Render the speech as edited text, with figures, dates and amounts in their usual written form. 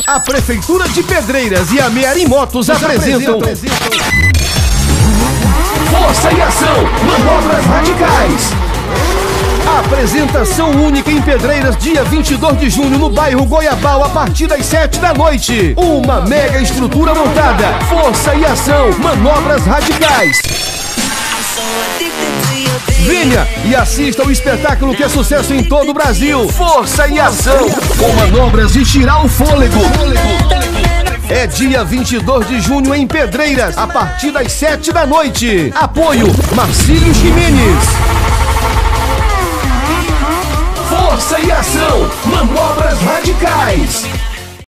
A Prefeitura de Pedreiras e a Mearim Motos apresentam Força e Ação, Manobras Radicais. Apresentação única em Pedreiras, dia 22 de junho, no bairro Goiabal, a partir das 7 da noite. Uma mega estrutura montada. Força e Ação, Manobras Radicais. Venha e assista ao espetáculo que é sucesso em todo o Brasil. Força e Ação, com manobras de tirar o fôlego. É dia 22 de junho em Pedreiras, a partir das 7 da noite. Apoio Marcílio Ximenes. Força e Ação, Manobras Radicais.